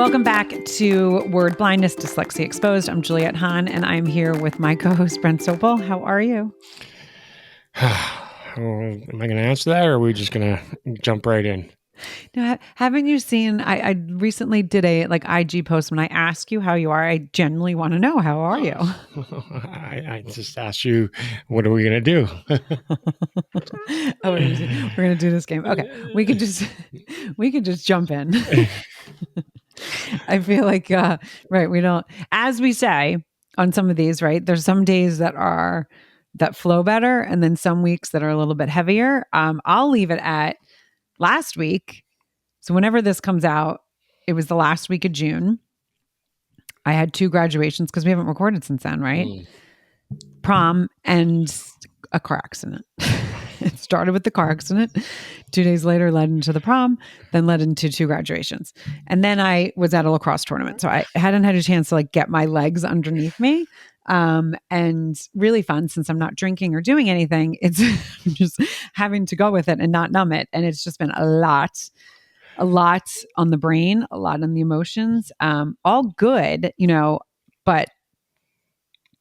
Welcome back to Word Blindness, Dyslexia Exposed. I'm Juliette Hahn, and I'm here with my co-host, Brent Sopel. How are you? Am I going to answer that, or are we just going to jump right in? Now, haven't you seen, I recently did a IG post. When I ask you how you are, I genuinely want to know, how are you? I just asked you, what are we going to do? We're going to do this game. Okay. We could just jump in. I feel like, right. We don't, as we say on some of these, right. There's some days that flow better. And then some weeks that are a little bit heavier. I'll leave it at last week. So whenever this comes out, it was the last week of June. I had 2 graduations because we haven't recorded since then, right? Prom and a car accident. It started with the car accident. 2 days later led into the prom, then led into 2 graduations. And then I was at a lacrosse tournament. So I hadn't had a chance to get my legs underneath me. And really fun, since I'm not drinking or doing anything. It's just having to go with it and not numb it. And it's just been a lot on the brain, a lot on the emotions, all good, but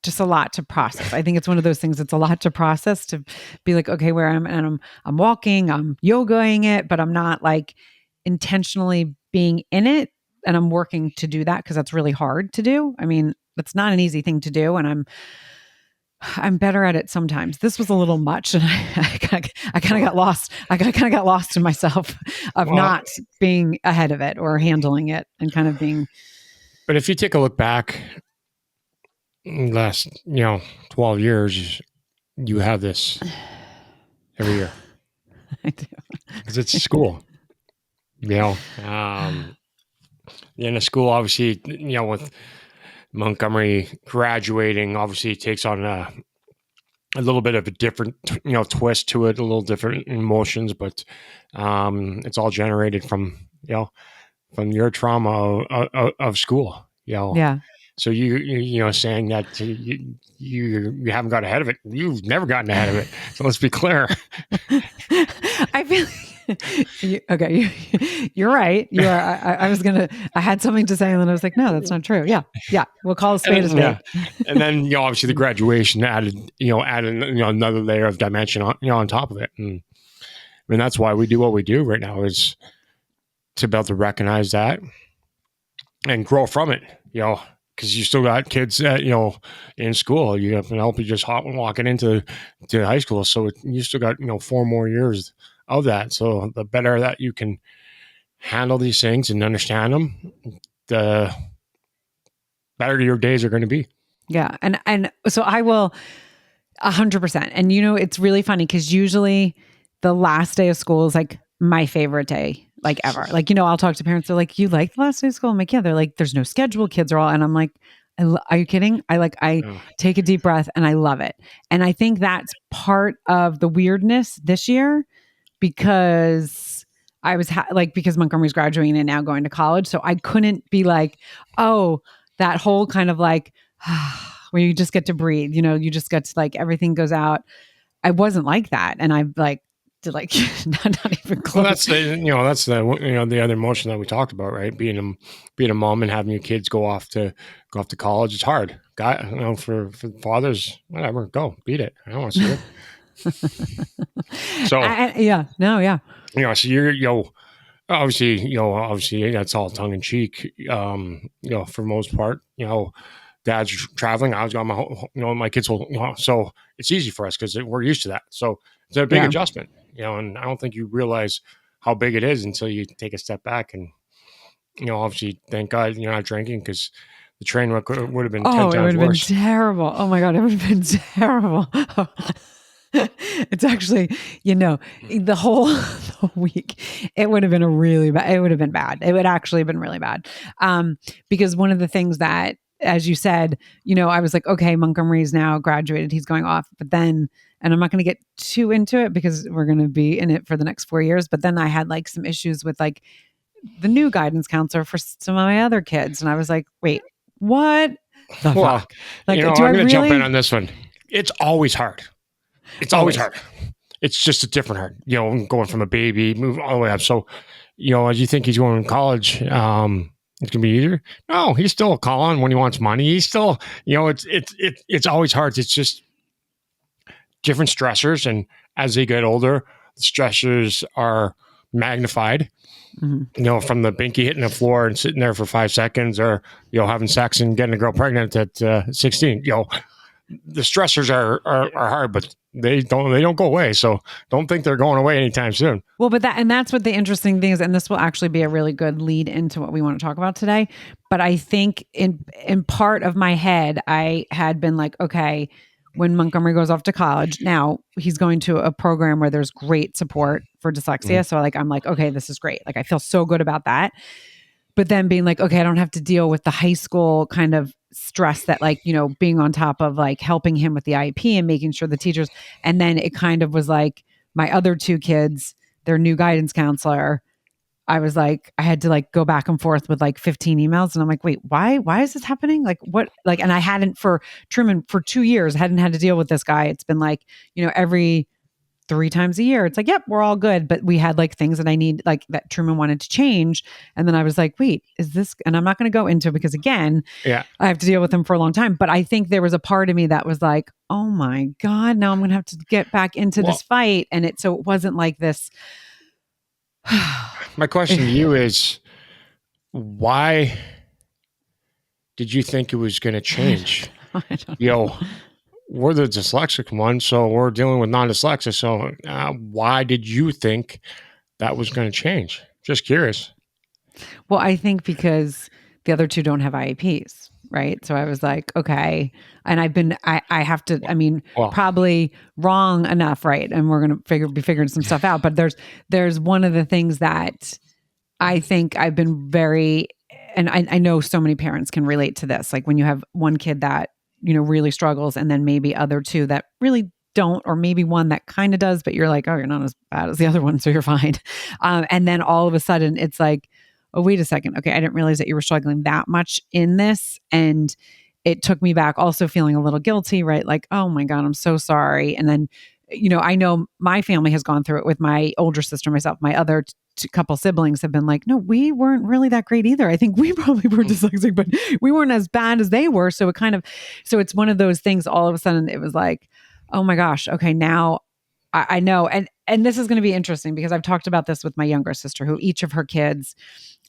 just a lot to process. I think it's one of those things. It's a lot to process, to be like, okay, where I'm walking, I'm yogaing it, but I'm not intentionally being in it. And I'm working to do that because that's really hard to do. I mean, it's not an easy thing to do. And I'm better at it sometimes. This was a little much, and I kind of got lost. I kind of got lost in myself of not being ahead of it or handling it, and kind of being. But if you take a look back, last 12 years, you have this every year. I do, because it's school. The end of school, obviously, with Montgomery graduating, obviously it takes on a little bit of a different, twist to it, a little different emotions, but it's all generated from your trauma of school, Yeah. So you saying that you haven't got ahead of it. You've never gotten ahead of it. So let's be clear. I feel you're right. You are. I had something to say, and then I was like, no, that's not true. Yeah. We'll call a spade a spade. Yeah. And then obviously the graduation added another layer of dimension on top of it. And I mean, that's why we do what we do right now, is to be able to recognize that and grow from it. Because you still got kids that in school. You have help you just walking into high school, so you still got 4 more years of that. So the better that you can handle these things and understand them, the better your days are going to be. Yeah. And so I will 100%. And it's really funny because usually the last day of school is my favorite day, ever. I'll talk to parents. They're like, you like the last day of school? I'm like, yeah. They're like, there's no schedule. Kids are all, and I'm like, are you kidding? I take a deep breath and I love it. And I think that's part of the weirdness this year, because I was because Montgomery's graduating and now going to college. So I couldn't be like, oh, that whole kind of where you just get to breathe, you just get to everything goes out. I wasn't like that. And I did not even close. Well, that's the other emotion that we talked about, right? Being a mom and having your kids go off to college. It's hard. For fathers, whatever, go beat it. I don't want to see it. So yeah. So you're obviously that's all tongue in cheek. For most part, dad's traveling. I was got my kids so it's easy for us because we're used to that. So it's a big adjustment, and I don't think you realize how big it is until you take a step back. And obviously, thank God you're not drinking, because the train wreck would have been 10 times worse. It would have been terrible. Oh my God, it would have been terrible. It's actually, the whole week, it would have been it would have been bad. It would actually have been really bad. Because one of the things that, as you said, I was like, okay, Montgomery's now graduated. He's going off. But then, and I'm not going to get too into it because we're going to be in it for the next 4 years. But then I had some issues with the new guidance counselor for some of my other kids. And I was like, wait, what the fuck? I'm going to jump in on this one. It's always hard. It's always hard. It's just a different hard, going from a baby, move all the way up. So, as you think he's going to college, It's gonna be easier. No, he's still calling when he wants money. He's still, it's always hard. It's just different stressors, and as they get older, the stressors are magnified. From the binky hitting the floor and sitting there for 5 seconds, or having sex and getting a girl pregnant at 16. The stressors are hard, but they don't go away. So don't think they're going away anytime soon. Well, but that's what the interesting thing is, and this will actually be a really good lead into what we want to talk about today. But I think in part of my head, I had been like, okay, when Montgomery goes off to college, now he's going to a program where there's great support for dyslexia. So I'm like, okay, this is great. Like I feel so good about that. But then being like, okay, I don't have to deal with the high school kind of stress that being on top of like helping him with the IEP and making sure the teachers. And then it kind of was like my other two kids, their new guidance counselor, I was like, I had to like go back and forth with like 15 emails. And I'm like, wait, why is this happening? Like what, like, and I hadn't for Truman for 2 years, hadn't had to deal with this guy. It's been like, every 3 times a year, it's like, yep, we're all good. But we had like things that I need, like that Truman wanted to change. And then I was like, wait, is this, and I'm not going to go into it because again, I have to deal with him for a long time. But I think there was a part of me that was like, oh my God, now I'm going to have to get back into this fight. And so it wasn't like this. My question to you is, why did you think it was going to change? I don't know. We're the dyslexic one, so we're dealing with non-dyslexic. So why did you think that was going to change? Just curious. Well, I think because the other two don't have IEPs, right? So I was like, okay. And I have to, probably wrong enough, right? And we're going to be figuring some stuff out. But there's one of the things that I think I've been very, and I know so many parents can relate to this. Like when you have one kid that, really struggles, and then maybe other two that really don't, or maybe one that kind of does, but you're like, oh, you're not as bad as the other one, so you're fine. And then all of a sudden it's like, oh, wait a second. Okay, I didn't realize that you were struggling that much in this. And it took me back also feeling a little guilty, right? Like, oh my God, I'm so sorry. And then, I know my family has gone through it with my older sister, myself, my other couple siblings have been like, no, we weren't really that great either. I think we probably were dyslexic, but we weren't as bad as they were. So so it's one of those things, all of a sudden it was like, oh my gosh, okay, now I know. And this is going to be interesting because I've talked about this with my younger sister, who each of her kids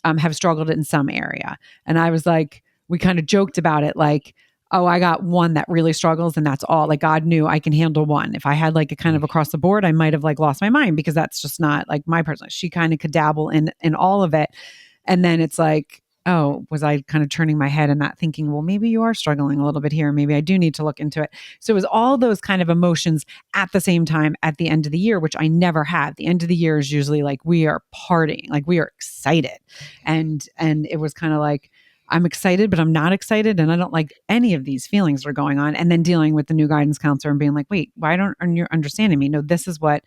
have struggled in some area. And I was like, we kind of joked about it, like, oh, I got one that really struggles and that's all. Like God knew I can handle one. If I had like a kind of across the board, I might have like lost my mind because that's just not like my person. She kind of could dabble in all of it. And then it's like, oh, was I kind of turning my head and not thinking, well, maybe you are struggling a little bit here. Maybe I do need to look into it. So it was all those kind of emotions at the same time at the end of the year, which I never have. The end of the year is usually like we are partying, like we are excited. And it was kind of like, I'm excited, but I'm not excited. And I don't like any of these feelings are going on. And then dealing with the new guidance counselor and being like, wait, why aren't you understanding me? No, this is what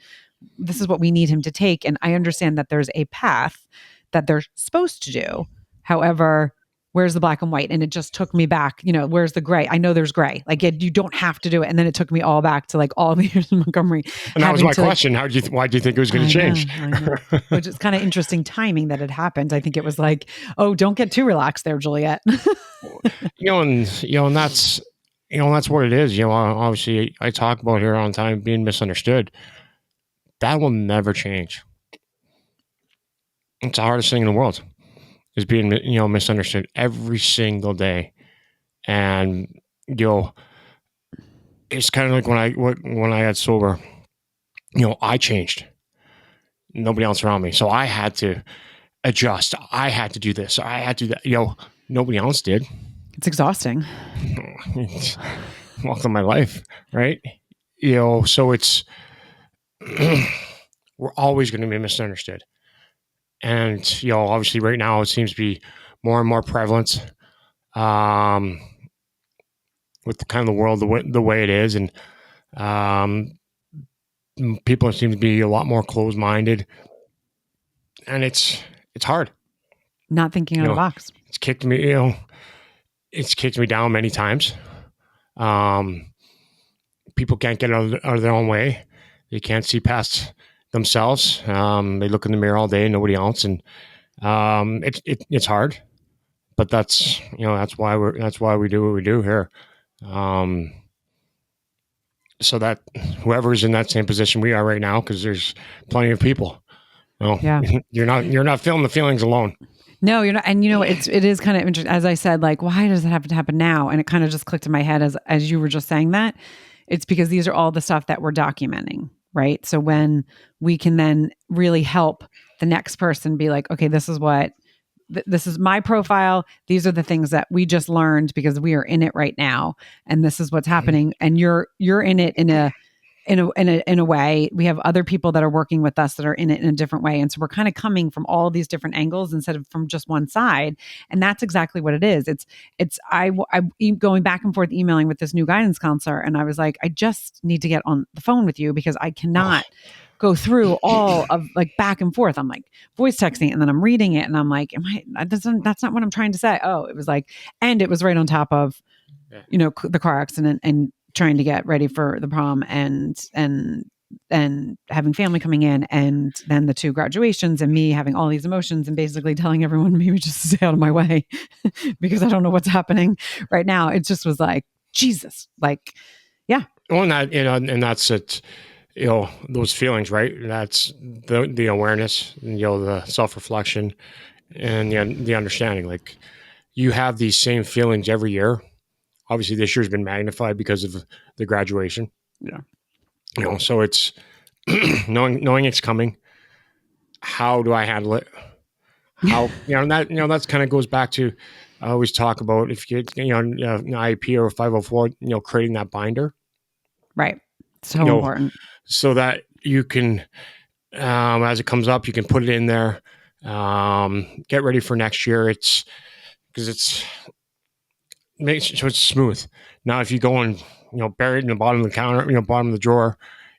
we need him to take. And I understand that there's a path that they're supposed to do. However, where's the black and white? And it just took me back, where's the gray? I know there's gray. Like you don't have to do it. And then it took me all back to like all the years in Montgomery. And that was my question. Why do you think it was going to change? I know. Which is kind of interesting timing that it happened. I think it was like, oh, don't get too relaxed there, Juliet. And that's what it is. Obviously I talk about here on time being misunderstood. That will never change. It's the hardest thing in the world. Is being misunderstood every single day. And it's kind of like when I got sober, I changed. Nobody else around me, so I had to adjust. I had to do this. I had to do that. Nobody else did. It's exhausting. Welcome my life, right? So it's we're always going to be misunderstood. And, obviously right now it seems to be more and more prevalent with the kind of the world the way it is. And people seem to be a lot more closed-minded. And it's hard. Not thinking out of the box. It's kicked me down many times. People can't get out of their own way. They can't see past themselves. They look in the mirror all day, nobody else. And it's hard. but that's that's why we do what we do here. So that whoever's in that same position we are right now, because there's plenty of people. Yeah. You're not feeling the feelings alone. No, you're not. And it is kind of interesting. As I said, like, why does it have to happen now? And it kind of just clicked in my head as you were just saying that. It's because these are all the stuff that we're documenting, right? So when we can then really help the next person be like, okay, this is this is my profile. These are the things that we just learned because we are in it right now, and this is what's happening. And you're in it in a way. We have other people that are working with us that are in it in a different way, and so we're kind of coming from all these different angles instead of from just one side. And that's exactly what it is. I going back and forth emailing with this new guidance counselor, and I was like, I just need to get on the phone with you because I cannot go through all of like back and forth. I'm like voice texting and then I'm reading it and I'm like, that's not what I'm trying to say. Oh, it was like, and it was right on top of, the car accident and trying to get ready for the prom and having family coming in and then the 2 graduations and me having all these emotions and basically telling everyone maybe just to stay out of my way because I don't know what's happening right now. It just was like, Jesus, like, yeah. Well, and that's it. Those feelings, right? That's the awareness, the self-reflection and the understanding. Like you have these same feelings every year. Obviously this year's been magnified because of the graduation. Yeah. So it's knowing it's coming. How do I handle it? How, that's kind of goes back to, I always talk about if you get, an IEP or 504, creating that binder. Right. So important. So that you can, as it comes up, you can put it in there, get ready for next year. It's because makes so it's smooth. Now, if you go and, bury it in the bottom of the counter, bottom of the drawer,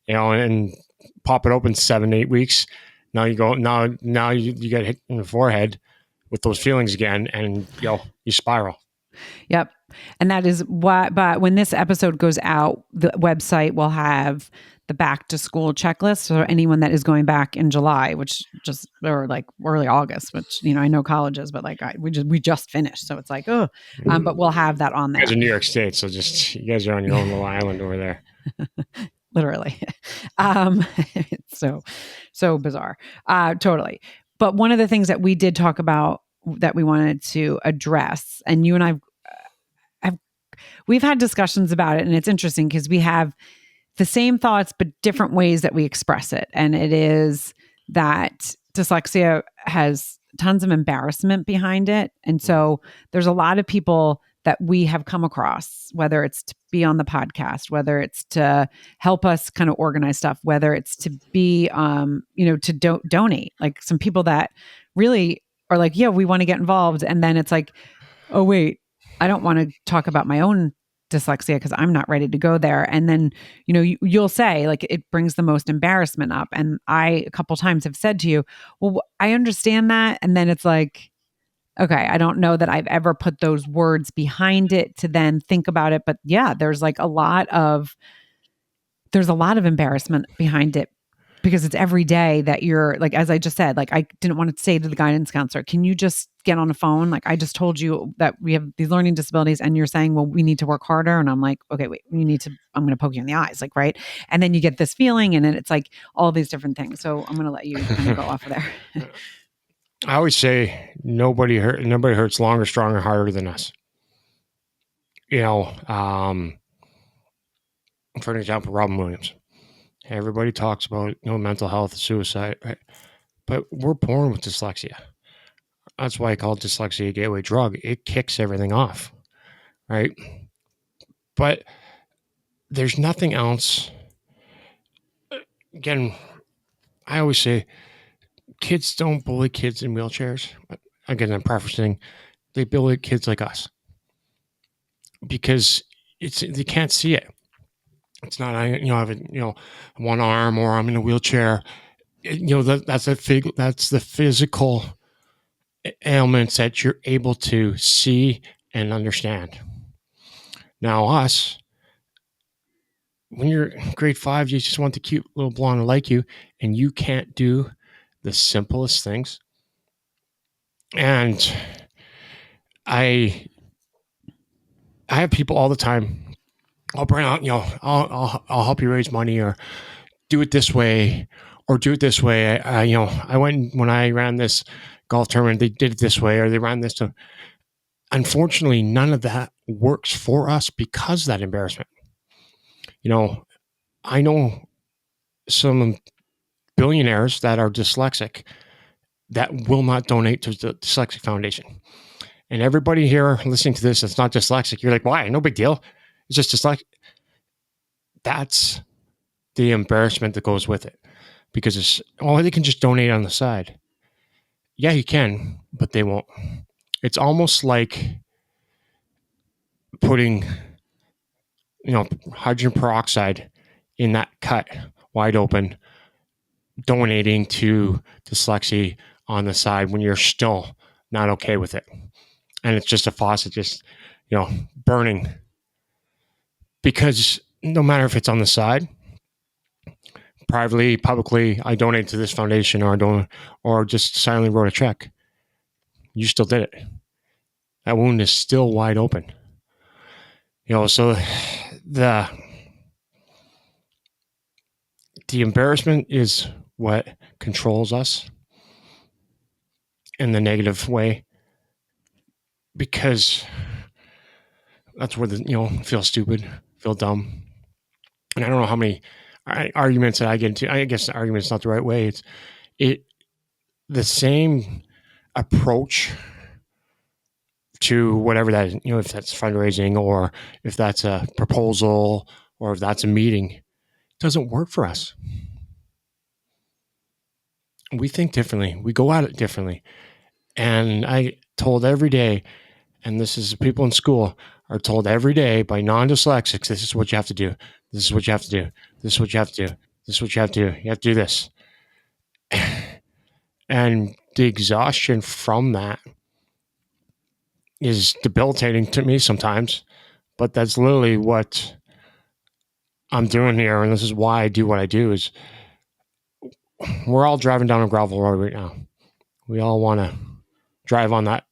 and pop it open 7-8 weeks, now you get hit in the forehead with those feelings again, and you spiral. Yep. And that is what, but when this episode goes out, the website will have the back to school checklist for anyone that is going back in July, or like early August, which, I know colleges, but like we just finished. So it's like, but we'll have that on there. You guys are New York State. So you guys are on your own little island over there. Literally. It's so bizarre. Totally. But one of the things that we did talk about that we wanted to address, and you and we've had discussions about it, and it's interesting because we have the same thoughts, but different ways that we express it. And it is that dyslexia has tons of embarrassment behind it. And so there's a lot of people that we have come across, whether it's to be on the podcast, whether it's to help us kind of organize stuff, whether it's to be, to donate, like some people that really are like, yeah, we want to get involved. And then it's like, oh, wait, I don't want to talk about my own dyslexia because I'm not ready to go there. And then, you'll say like, it brings the most embarrassment up. And I, a couple times have said to you, well, I understand that. And then it's like, okay, I don't know that I've ever put those words behind it to then think about it. But yeah, there's a lot of embarrassment behind it because it's every day that you're like, as I just said, like, I didn't want to say to the guidance counselor, can you just get on the phone? Like, I just told you that we have these learning disabilities and you're saying, well, we need to work harder. And I'm like, okay, wait, I'm going to poke you in the eyes. Like, right. And then you get this feeling and then it's like all these different things. So I'm going to let you kind of go off of there. I always say nobody hurts longer, stronger, harder than us. For an example, Robin Williams. Everybody talks about mental health, suicide, right? But we're born with dyslexia. That's why I call it dyslexia a gateway drug. It kicks everything off, right? But there's nothing else. Again, I always say kids don't bully kids in wheelchairs. Again, I'm prefacing, they bully kids like us because they can't see it. It's not I have one arm or I'm in a wheelchair. That's the physical ailments that you're able to see and understand. Now us, when you're in grade 5, you just want the cute little blonde like you, and you can't do the simplest things. And I have people all the time. I'll bring out, I'll help you raise money, or do it this way, or do it this way. I went when I ran this golf tournament, they did it this way, or they ran this. Unfortunately, none of that works for us because of that embarrassment. I know some billionaires that are dyslexic that will not donate to the Dyslexic Foundation. And everybody here listening to this that's not dyslexic, you're like, why? No big deal. It's just dyslexic. That's the embarrassment that goes with it. Because they can just donate on the side. Yeah, you can, but they won't. It's almost like putting, hydrogen peroxide in that cut wide open, donating to dyslexia on the side when you're still not okay with it. And it's just a faucet just, burning. Because no matter if it's on the side, privately, publicly, I donate to this foundation, or just silently wrote a check, you still did it. That wound is still wide open. So the embarrassment is what controls us in the negative way, because that's where feel stupid, feel dumb. And I don't know how many arguments that I get into. I guess the argument is not the right way. It's the same approach to whatever that is, if that's fundraising, or if that's a proposal, or if that's a meeting, it doesn't work for us. We think differently. We go at it differently. And I told every day, and this is people in school are told every day by non-dyslexics, this is what you have to do. This is what you have to do. This is what you have to do. This is what you have to do. You have to do this. And the exhaustion from that is debilitating to me sometimes, but that's literally what I'm doing here. And this is why I do what I do. Is we're all driving down a gravel road right now. We all want to drive on that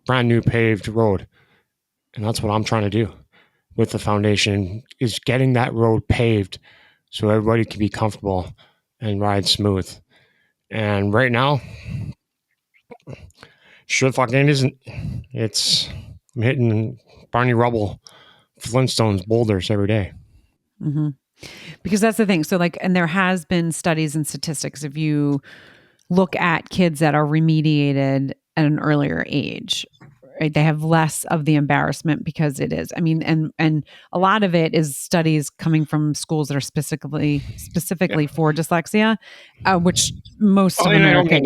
brand new paved road. And that's what I'm trying to do with the foundation, is getting that road paved so everybody can be comfortable and ride smooth. And right now, sure fucking isn't. I'm hitting Barney Rubble, Flintstones, boulders every day. Mm-hmm. Because that's the thing. So and there has been studies and statistics. If you look at kids that are remediated at an earlier age, right, they have less of the embarrassment because it is. I mean, and a lot of it is studies coming from schools that are specifically for dyslexia, which most of America.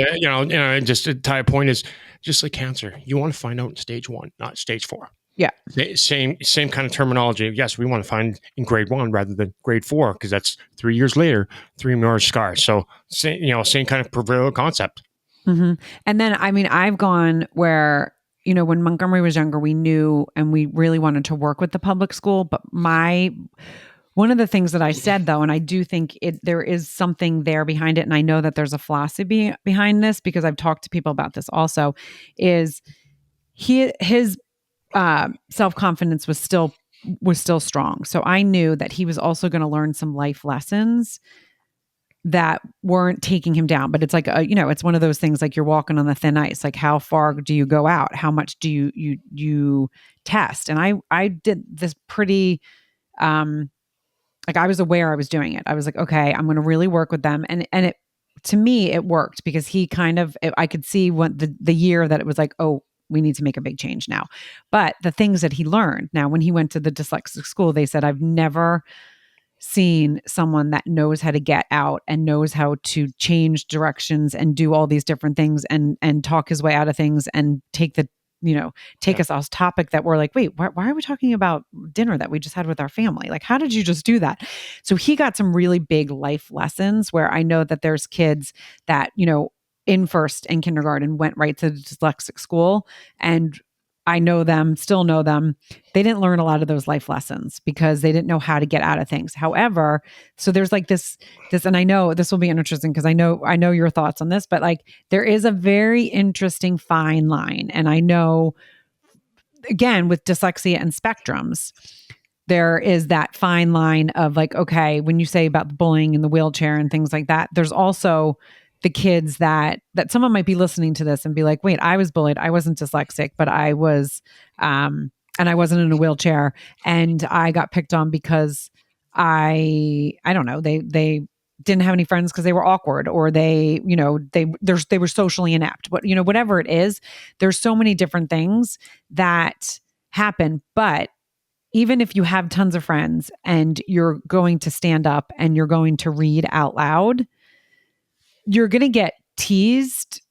Just to tie a point is just like cancer. You want to find out in stage 1, not stage 4. Yeah. Same kind of terminology. Yes, we want to find in grade 1 rather than grade 4, because that's 3 years later, 3 more scars. So same kind of proverbial concept. Mm-hmm. And then, I've gone where, when Montgomery was younger, we knew and we really wanted to work with the public school. But one of the things that I said, though, and I do think there is something there behind it, and I know that there's a philosophy behind this because I've talked to people about this also, is his self-confidence was still strong. So I knew that he was also going to learn some life lessons that weren't taking him down. But it's like, it's one of those things, like you're walking on the thin ice. Like, how far do you go out? How much do you test? And I did this pretty, I was aware I was doing it. I was like, okay, I'm going to really work with them. And it, to me, it worked because he I could see what the year that it was like, oh, we need to make a big change now. But the things that he learned now, when he went to the dyslexic school, they said, I've never seen someone that knows how to get out and knows how to change directions and do all these different things and talk his way out of things and take us off topic that we're like, wait, why are we talking about dinner that we just had with our family? Like, how did you just do that? So he got some really big life lessons where I know that there's kids that, in first and kindergarten went right to the dyslexic school, and I still know them. They didn't learn a lot of those life lessons because they didn't know how to get out of things. However, so there's like this, and I know this will be interesting because I know your thoughts on this, but like there is a very interesting fine line. And I know again, with dyslexia and spectrums, there is that fine line of like, okay, when you say about the bullying in the wheelchair and things like that, there's also the kids that someone might be listening to this and be like, wait, I was bullied. I wasn't dyslexic, but I was, and I wasn't in a wheelchair, and I got picked on because I don't know, they didn't have any friends because they were awkward, or they, they were socially inept, but whatever it is, there's so many different things that happen. But even if you have tons of friends and you're going to stand up and you're going to read out loud, you're going to get teased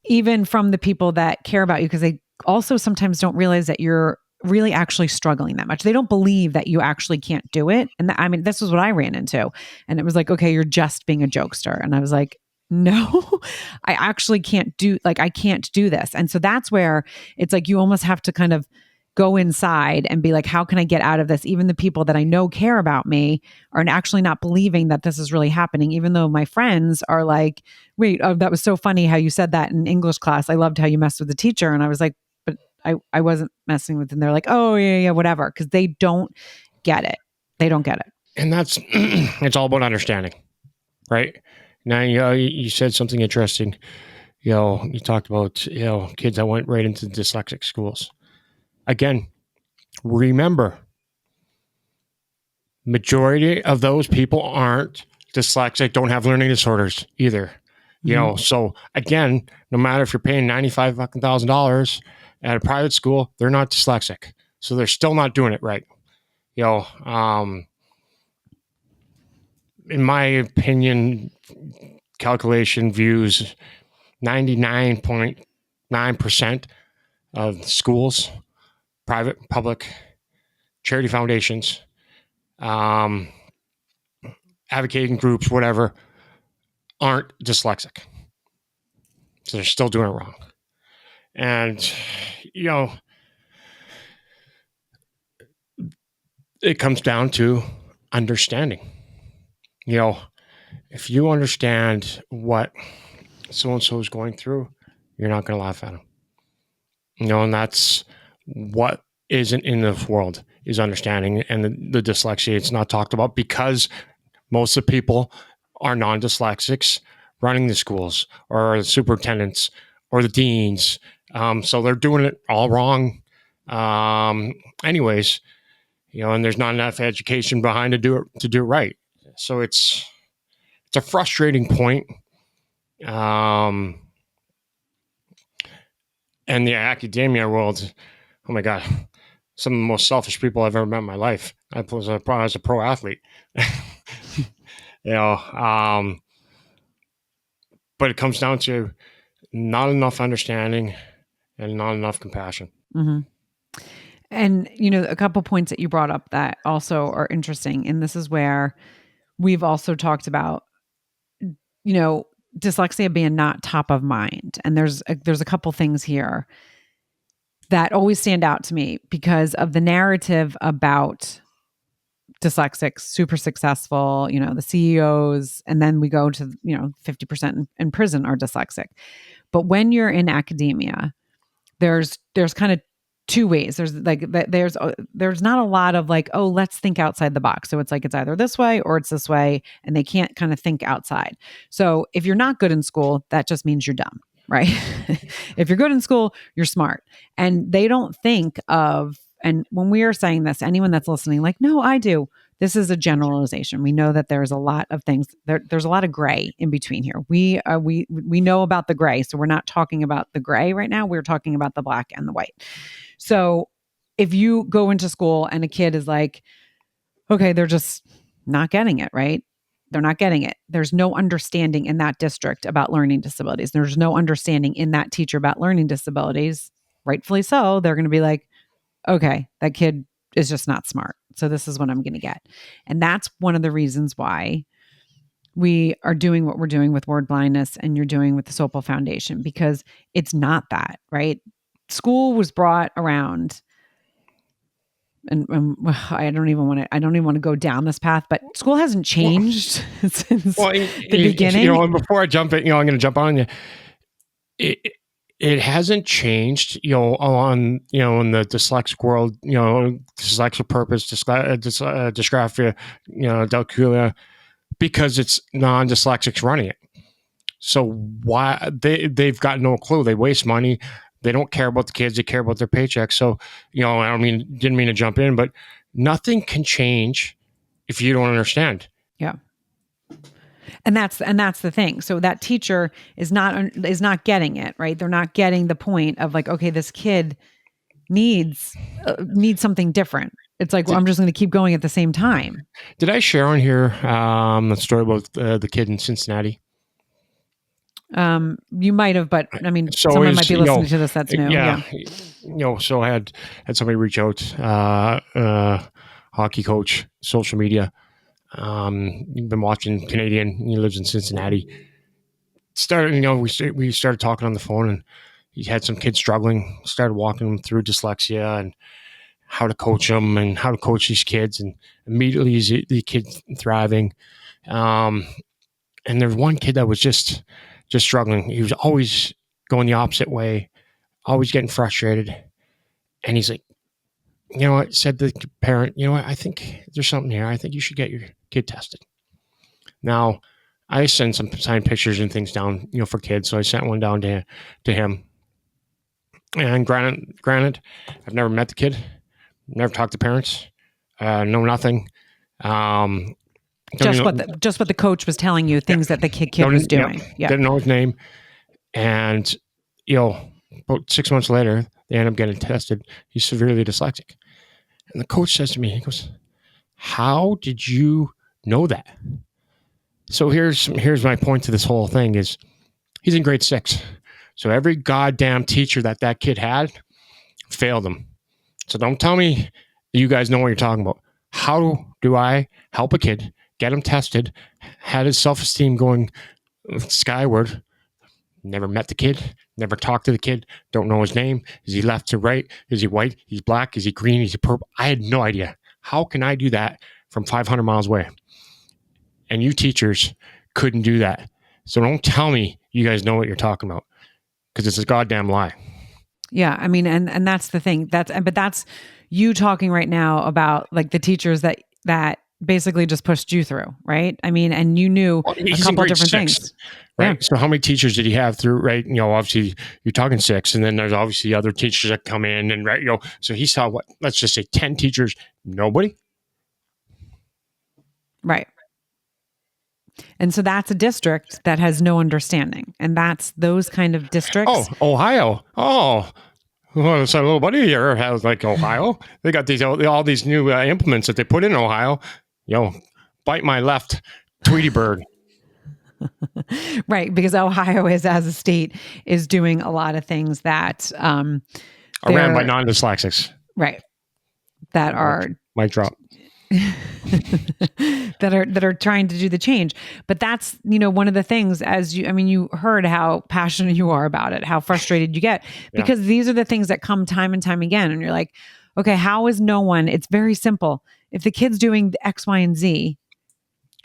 even from the people that care about you, because they also sometimes don't realize that you're really actually struggling that much. They don't believe that you actually can't do it. And I mean, this was what I ran into. And it was like, okay, you're just being a jokester. And I was like, no, I actually can't I can't do this. And so that's where it's like, you almost have to kind of go inside and be like, how can I get out of this? Even the people that I know care about me are actually not believing that this is really happening, even though my friends are like, wait, oh, that was so funny how you said that in English class. I loved how you messed with the teacher. And I was like, but I wasn't messing with them. They're like, oh, yeah, whatever. Because they don't get it. They don't get it. And that's, it's all about understanding, right? Now, you said something interesting. You talked about, kids that went right into dyslexic schools. Again, remember, majority of those people aren't dyslexic, don't have learning disorders either. So again, no matter if you're paying $95,000 at a private school, they're not dyslexic. So they're still not doing it right. In my opinion, calculation views 99.9% of schools, private, public, charity foundations, advocating groups, whatever, aren't dyslexic. So they're still doing it wrong. And, it comes down to understanding. If you understand what so-and-so is going through, you're not going to laugh at them. And that's what isn't in this world, is understanding. And the dyslexia, it's not talked about because most of the people are non-dyslexics running the schools, or the superintendents, or the deans. So they're doing it all wrong. Anyways, and there's not enough education behind to do it right. So it's a frustrating point. And the academia world, oh my God, some of the most selfish people I've ever met in my life. I was a pro athlete. But it comes down to not enough understanding and not enough compassion. Mm-hmm. And, a couple points that you brought up that also are interesting. And this is where we've also talked about, dyslexia being not top of mind. And there's a couple things here that always stand out to me because of the narrative about dyslexics, super successful, the CEOs, and then we go to, 50% in prison are dyslexic. But when you're in academia, there's kind of two ways. There's not a lot of like, oh, let's think outside the box. So it's like, it's either this way or it's this way, and they can't kind of think outside. So if you're not good in school, that just means you're dumb, right? If you're good in school, you're smart. And they don't think of, and when we are saying this, anyone that's listening, like, no, I do. This is a generalization. We know that there's a lot of things. There's a lot of gray in between here. We know about the gray, so we're not talking about the gray right now. We're talking about the black and the white. So if you go into school and a kid is like, okay, they're just not getting it, right? They're not getting it. There's no understanding in that district about learning disabilities. There's no understanding in that teacher about learning disabilities. Rightfully so. They're going to be like, okay, that kid is just not smart. So this is what I'm going to get. And that's one of the reasons why we are doing what we're doing with word blindness and you're doing with the Sopal Foundation, because it's not that, right? School was brought around, and I don't even want to go down this path, but school hasn't changed since the beginning. And before I jump in, I'm going to jump on you. it hasn't changed, on, in the dyslexic world, dyslexic purpose, dysgraphia, dyscalculia, because it's non-dyslexics running it. So why they've got no clue. They waste money. They don't care about the kids. They care about their paycheck. So, didn't mean to jump in, but nothing can change if you don't understand. Yeah. And that's the thing. So that teacher is not getting it, right? They're not getting the point of like, okay, this kid needs something different. It's like, well, I'm just going to keep going at the same time. Did I share on here the story about the kid in Cincinnati? You might have, but I mean, So someone might be listening to this that's new. Yeah. So I had somebody reach out, hockey coach, social media. Been watching Canadian. He lives in Cincinnati. We started talking on the phone, and he had some kids struggling. Started walking them through dyslexia and how to coach them and how to coach these kids. And immediately, the kid's thriving. And there's one kid that was just struggling. He was always going the opposite way, always getting frustrated. And he's like, said to the parent, I think there's something here. I think you should get your kid tested. Now, I send some signed pictures and things down, for kids. So I sent one down to him. And granted, I've never met the kid, never talked to parents, know nothing. Just what the coach was telling you, things that the kid was doing. Yeah. Didn't know his name. And, about 6 months later, they end up getting tested. He's severely dyslexic. And the coach says to me, he goes, "How did you know that?" So here's my point to this whole thing is he's in grade 6. So every goddamn teacher that kid had failed him. So don't tell me you guys know what you're talking about. How do I help a kid, get him tested, had his self-esteem going skyward, never met the kid, never talked to the kid, don't know his name. Is he left to right? Is he white? He's black? Is he green? Is he purple? I had no idea. How can I do that from 500 miles away? And you teachers couldn't do that. So don't tell me you guys know what you're talking about, because it's a goddamn lie. Yeah. I mean, and that's the thing. But that's you talking right now about like the teachers that basically just pushed you through, right? I mean, and you knew a couple of different things. Right. Yeah. So how many teachers did he have through, right? Obviously you're talking 6, and then there's obviously other teachers that come in and, right, so he saw let's just say 10 teachers, nobody. Right. And so that's a district that has no understanding. And that's those kind of districts. Oh, Ohio. Oh, well, so little buddy here has like Ohio. They got all these new implements that they put in Ohio. Bite my left Tweety bird. Right. Because Ohio as a state is doing a lot of things that are ran by non-dyslexics. Right. That are mic drop. that are trying to do the change. But that's, one of the things you heard how passionate you are about it, how frustrated you get, because these are the things that come time and time again. And you're like, okay, how is no one, it's very simple. If the kid's doing the X, Y, and Z,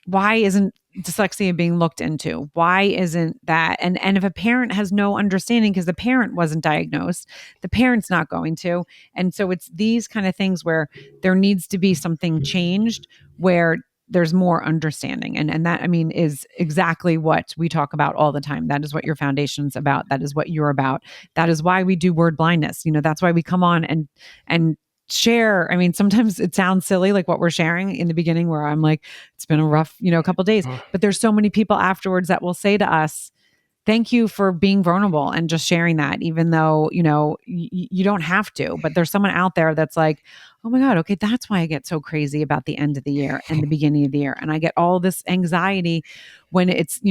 why isn't dyslexia being looked into? Why isn't that? And if a parent has no understanding because the parent wasn't diagnosed, the parent's not going to. And so it's these kind of things where there needs to be something changed where there's more understanding. And that, is exactly what we talk about all the time. That is what your foundation's about. That is what you're about. That is why we do word blindness. That's why we come on and share. Sometimes it sounds silly, like what we're sharing in the beginning, where I'm like, it's been a rough, couple of days, but there's so many people afterwards that will say to us, thank you for being vulnerable and just sharing that, even though, you don't have to, but there's someone out there that's like, oh my God, okay, that's why I get so crazy about the end of the year and the beginning of the year. And I get all this anxiety when it's,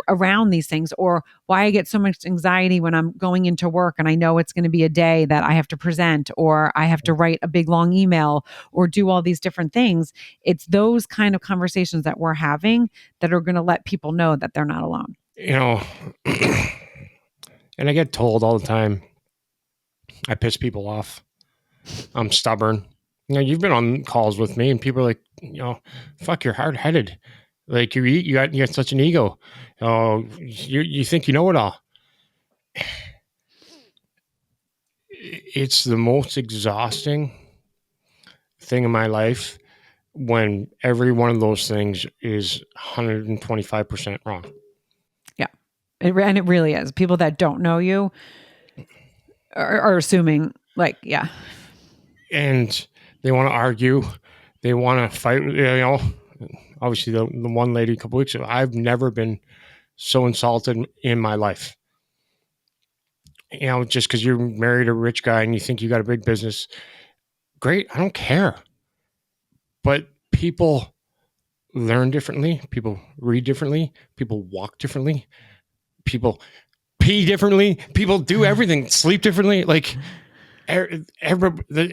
around these things, or why I get so much anxiety when I'm going into work and I know it's going to be a day that I have to present, or I have to write a big long email, or do all these different things. It's those kind of conversations that we're having that are going to let people know that they're not alone. And I get told all the time, I piss people off. I'm stubborn. You've been on calls with me and people are like, fuck, you're hard-headed. Like you got such an ego. You think you know it all. it's the most exhausting thing in my life when every one of those things is 125% wrong. Yeah. And it really is. People that don't know you are assuming, like, yeah. And they want to argue. They want to fight. Obviously, the one lady a couple weeks ago, I've never been so insulted in my life. Just because you're married a rich guy and you think you got a big business, great. I don't care. But people learn differently. People read differently. People walk differently. People pee differently. People do everything, sleep differently. Like,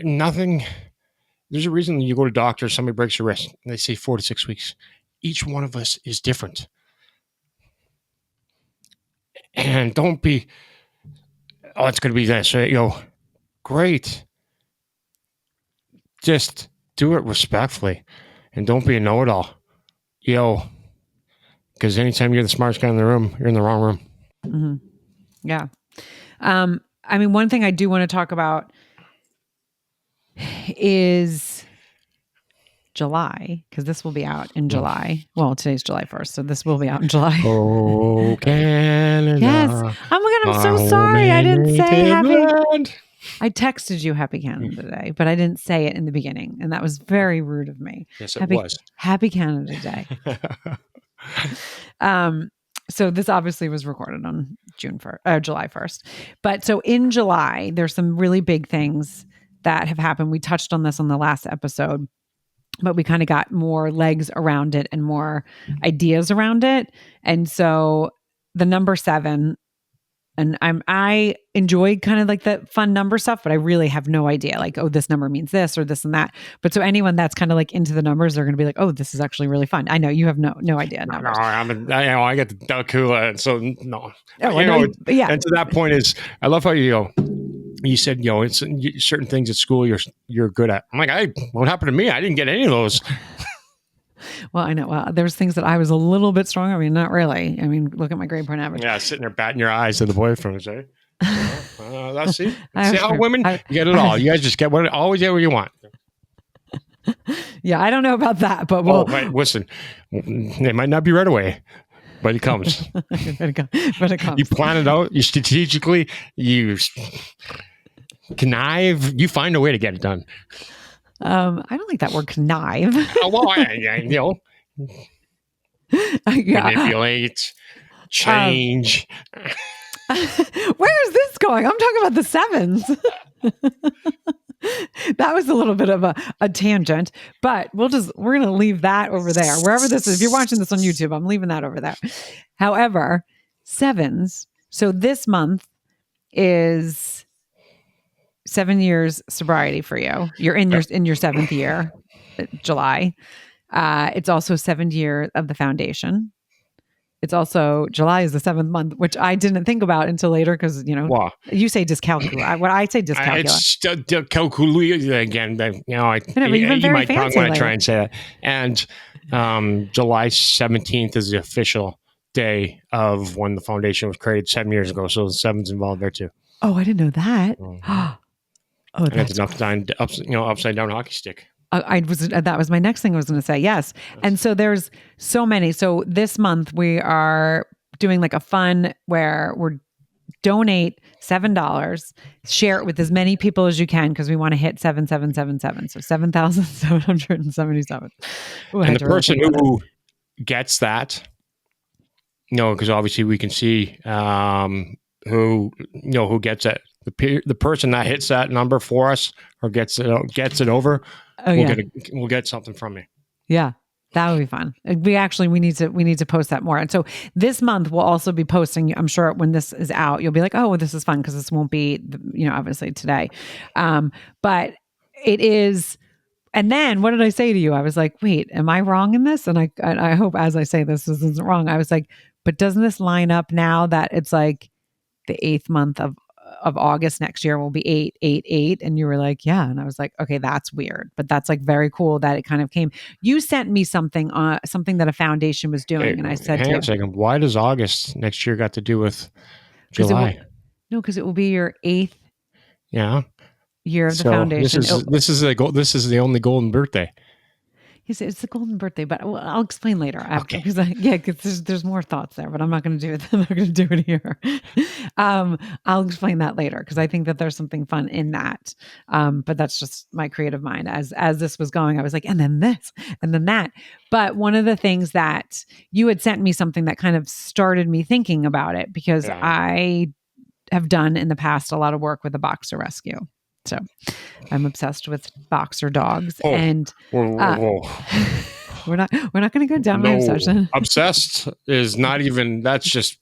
nothing. There's a reason you go to doctor, somebody breaks your wrist, and they say 4 to 6 weeks. Each one of us is different. And don't be, it's going to be this. Great. Just do it respectfully and don't be a know-it-all. Because anytime you're the smartest guy in the room, you're in the wrong room. Mm-hmm. Yeah. I mean, one thing I do want to talk about is July, because this will be out in July. Well, today's July 1st, so this will be out in July. Oh, Canada. Yes. Oh my God, I'm so sorry. I didn't say happy. I texted you Happy Canada Day, but I didn't say it in the beginning, and that was very rude of me. Yes, it was. Happy Canada Day. So this obviously was recorded on July 1st. But so in July, there's some really big things that have happened. We touched on this on the last episode, but we kind of got more legs around it and more ideas around it. And so the number 7, and I enjoy kind of like the fun number stuff, but I really have no idea, like, oh, this number means this or this and that. But so anyone that's kind of like into the numbers, they're going to be like, oh, this is actually really fun. I know you have no idea. No, I get the duck hula, so no. Oh, yeah. And to that point is, I love how you said, it's certain things at school you're good at. I'm like, what happened to me? I didn't get any of those. Well, I know. Well, there's things that I was a little bit stronger. I mean, not really. I mean, look at my grade point average. Yeah, sitting there batting your eyes to the boyfriends, eh? That's see how women get it all. You guys just always get what you want. Yeah, I don't know about that, but wait, listen, it might not be right away, but it comes. But it comes. You plan it out. You strategically. You connive. You find a way to get it done. I don't like that word connive. Manipulate, change. Where is this going? I'm talking about the 7s. That was a little bit of a tangent, but we're going to leave that over there. Wherever this is, if you're watching this on YouTube, I'm leaving that over there. However, 7s. So this month is 7 years sobriety for you. You're in your 7th year, July. It's also 7th year of the foundation. It's also July is the 7th month, which I didn't think about until later because you say dyscalculia. What I say dyscalculia. It's dyscalculia again. You might tongue when I try and say that. And July 17th is the official day of when the foundation was created 7 years ago. So the 7's involved there too. Oh, I didn't know that. Oh, that's upside down hockey stick. That was my next thing I was going to say. Yes. And so there's so many. So this month we are doing like a fun where we're donate $7, share it with as many people as you can because we want to hit 7777. So 7,777. And the person who gets that, because obviously we can see who gets it. The person that hits that number for us or gets it over, we'll get something from you. Yeah, that would be fun. We need to post that more. And so this month we'll also be posting. I'm sure when this is out, you'll be like, oh, this is fun because this won't be obviously today, but it is. And then what did I say to you? I was like, wait, am I wrong in this? And I hope as I say this isn't wrong. I was like, but doesn't this line up now that it's like the 8th month of August next year will be 888? And you were like, yeah. And I was like, okay, that's weird, but that's like very cool that it kind of came. You sent me something that a foundation was doing. And I said, hang on a second, why does August next year got to do with July? Because it will be your 8th Yeah. Year of the So foundation. this is the only golden birthday. He said it's the golden birthday, but I'll explain later after Okay. because there's more thoughts there, but I'm not going to do it. I'm not going to do it here. I'll explain that later because I think that there's something fun in that. But that's just my creative mind. As this was going, I was like, and then this, and then that. But one of the things that you had sent me something that kind of started me thinking about it because Yeah. I have done in the past a lot of work with a boxer rescue. So I'm obsessed with boxer dogs, Oh, and uh, whoa. we're not going to go down my No, obsession. obsessed is not even. That's just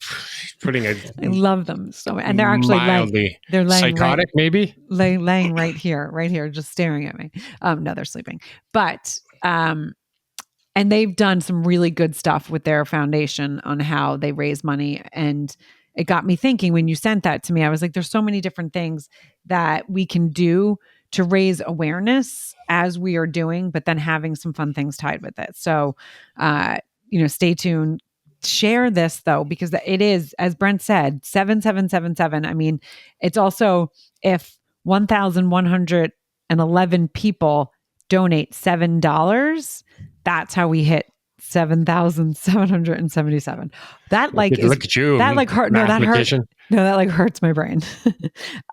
putting a I love them so, and they're actually mildly they're laying psychotic, maybe. laying right here, just staring at me. No, they're sleeping, but and they've done some really good stuff with their foundation on how they raise money. And it got me thinking when you sent that to me, I was like, there's so many different things that we can do to raise awareness as we are doing, but then having some fun things tied with it. So, stay tuned. Share this though, because it is, as Brent said, 7777. I mean, it's also if 1,111 people donate $7, that's how we hit 7,777. That like is Look at you, that like hurt. No, that hurt. mathematician. No, that like hurts my brain.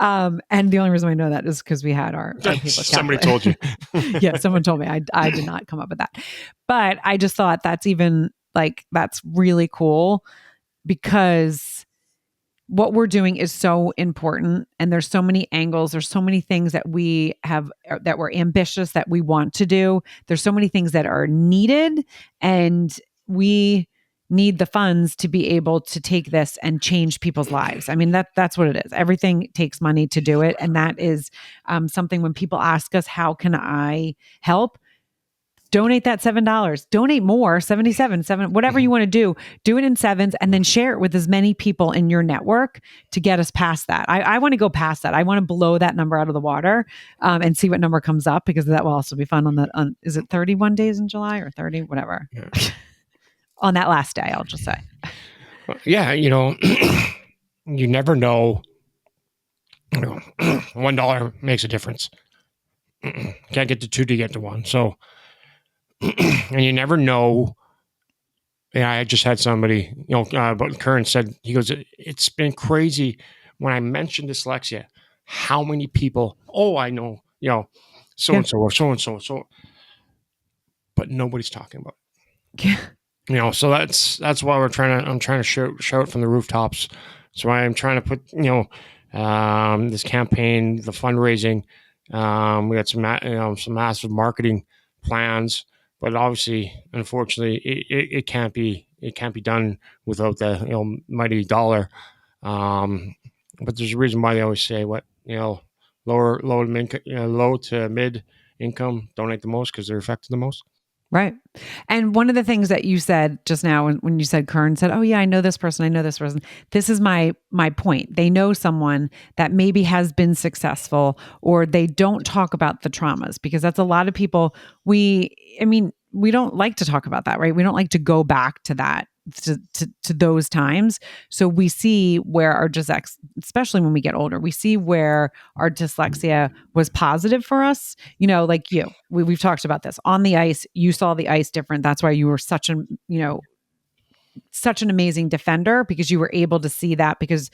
And the only reason I know that is because we had our paperless Somebody calculator. told you. Yeah, someone told me. I did not come up with that. But I just thought that's even like that's really cool because what we're doing is so important and there's so many angles, there's so many things that we have that we're ambitious that we want to do, there's so many things that are needed, and we need the funds to be able to take this and change people's lives. I mean, that's what it is. Everything takes money to do it, and that is something when people ask us, how can I help? Donate that $7. Donate more, 77, 7, whatever you want to do it in sevens and then share it with as many people in your network to get us past that. I want to go past that. I want to blow that number out of the water and see what number comes up because that will also be fun on that. Is it 31 days in July or 30, whatever? Yeah. On that last day, I'll just say. Yeah, you never know. $1 makes a difference. Can't get to 2 to get to 1. So, and you never know. Yeah, I just had somebody, but Curran said, he goes, it's been crazy when I mentioned dyslexia, how many people, I know, so-and-so or so-and-so, but nobody's talking about it. Yeah. So that's why I'm trying to shout from the rooftops. So I'm trying to put, this campaign, the fundraising, we got some massive marketing plans, but obviously, unfortunately, it can't be done without the mighty dollar. But there's a reason why they always say low to mid income donate the most because they're affected the most. Right. And one of the things that you said just now when you said Kern said, oh yeah, I know this person. This is my point. They know someone that maybe has been successful, or they don't talk about the traumas, because that's a lot of people. We don't like to talk about that, right? We don't like to go back to that, to those times. So we see where our dyslexia, especially when we get older, we see where our dyslexia was positive for us. Like we've talked about this on the ice. You saw the ice different. That's why you were such an amazing defender, because you were able to see that, because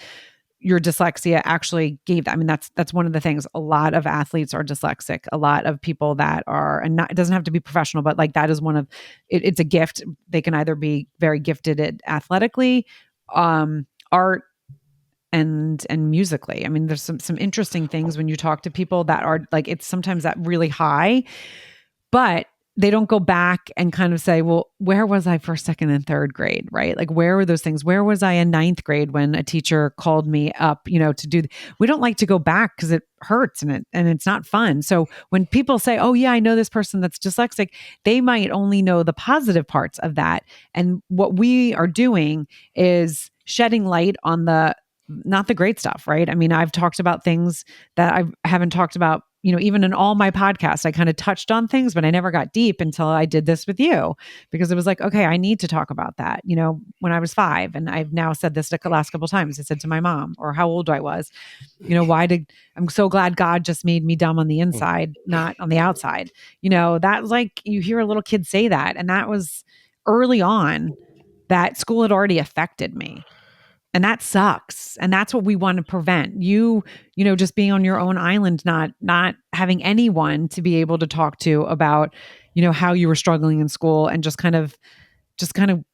your dyslexia actually gave that. I mean, that's one of the things. A lot of athletes are dyslexic. A lot of people that are, and not, it doesn't have to be professional, but like that is one of, it's a gift. They can either be very gifted at athletically, art, and musically. I mean, there's some interesting things when you talk to people that are like, it's sometimes that really high, but they don't go back and kind of say, well, where was I first, second, and third grade, right? Like, where were those things? Where was I in ninth grade when a teacher called me up, to do, we don't like to go back because it hurts and it's not fun. So when people say, oh yeah, I know this person that's dyslexic, they might only know the positive parts of that. And what we are doing is shedding light on not the great stuff, right? I mean, I've talked about things that I haven't talked about even in all my podcasts, I kind of touched on things, but I never got deep until I did this with you, because it was like, okay, I need to talk about that. When I was 5, and I've now said this the last couple of times, I said to my mom, or how old I was, I'm so glad God just made me dumb on the inside, not on the outside. That was like, you hear a little kid say that. And that was early on, that school had already affected me. And that sucks. And that's what we want to prevent. Just being on your own island, not having anyone to be able to talk to about, how you were struggling in school, and just kind of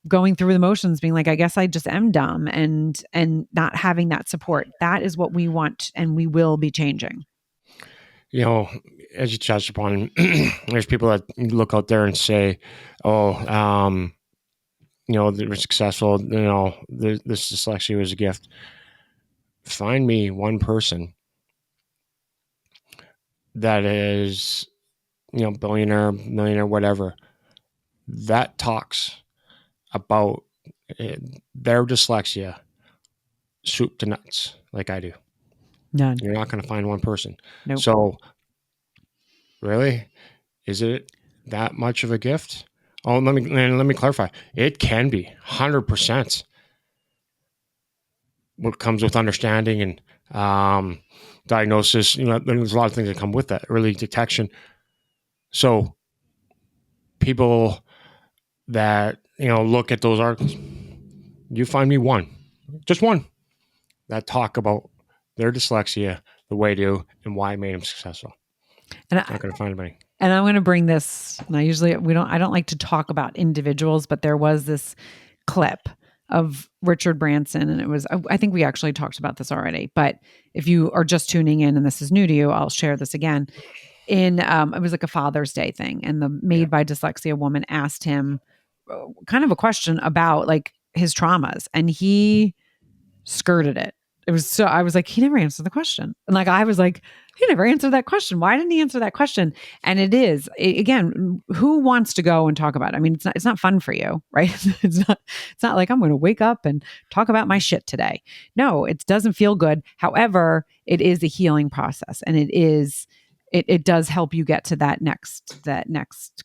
going through the motions, being like, I guess I just am dumb, and not having that support. That is what we want, and we will be changing. As you touched upon, there's people that look out there and say, oh, they're successful, this dyslexia was a gift. Find me one person that is, billionaire, millionaire, whatever, that talks about their dyslexia soup to nuts like I do. None. You're not going to find one person. Nope. So really, is it that much of a gift? Oh, let me clarify. It can be 100%. What comes with understanding and diagnosis, there's a lot of things that come with that, early detection. So people that, look at those articles, you find me just one, that talk about their dyslexia, the way to, and why it made them successful. And I'm not going to find anybody. And I'm going to bring this, and I don't like to talk about individuals, but there was this clip of Richard Branson, and it was, I think we actually talked about this already, but if you are just tuning in and this is new to you, I'll share this again. It was like a Father's Day thing, and the Made by Dyslexia woman asked him kind of a question about like his traumas, and he skirted it. I was like, he never answered the question. And like, I was like, he never answered that question. Why didn't he answer that question? And again, who wants to go and talk about it? I mean, it's not fun for you, right? It's not like I'm going to wake up and talk about my shit today. No, it doesn't feel good. However, it is a healing process, and it does help you get to that next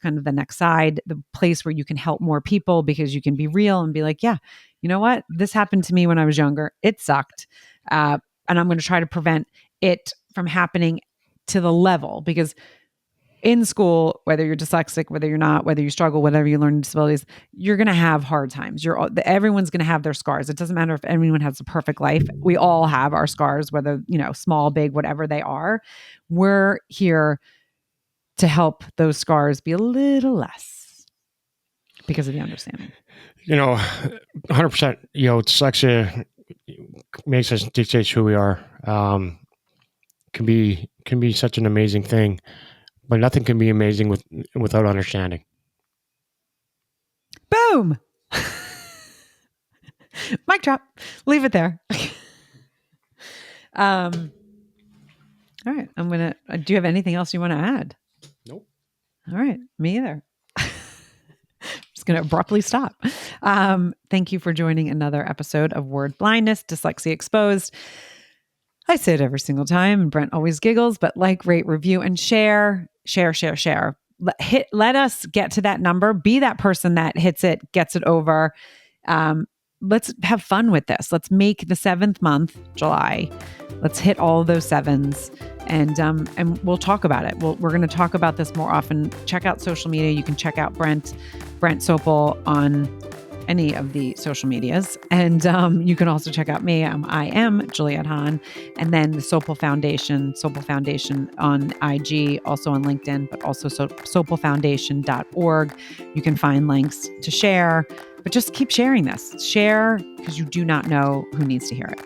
kind of the next side, the place where you can help more people, because you can be real and be like, yeah, you know what? This happened to me when I was younger. It sucked. And I'm going to try to prevent it from happening to the level, because in school, whether you're dyslexic, whether you're not, whether you struggle, whatever you learn disabilities, you're going to have hard times. Everyone's going to have their scars. It doesn't matter if anyone has a perfect life. We all have our scars, whether, small, big, whatever they are. We're here to help those scars be a little less because of the understanding. 100%, dyslexia makes us, dictates who we are. Can be such an amazing thing, but nothing can be amazing without understanding. Boom. Mic drop. Leave it there. All right. Do you have anything else you want to add? Nope. All right. Me either. Just going to abruptly stop. Thank you for joining another episode of Word Blindness, Dyslexia Exposed. I say it every single time, and Brent always giggles, but like, rate, review, and share. Let us get to that number. Be that person that hits it, gets it over. Let's have fun with this. Let's make the 7th month, July. Let's hit all of those 7s, and we'll talk about it. We're going to talk about this more often. Check out social media. You can check out Brent Sopel on any of the social medias. And you can also check out me. I am Juliette Hahn. And then the Sopel Foundation on IG, also on LinkedIn, but also sopelfoundation.org. You can find links to share, but just keep sharing this. Share, because you do not know who needs to hear it.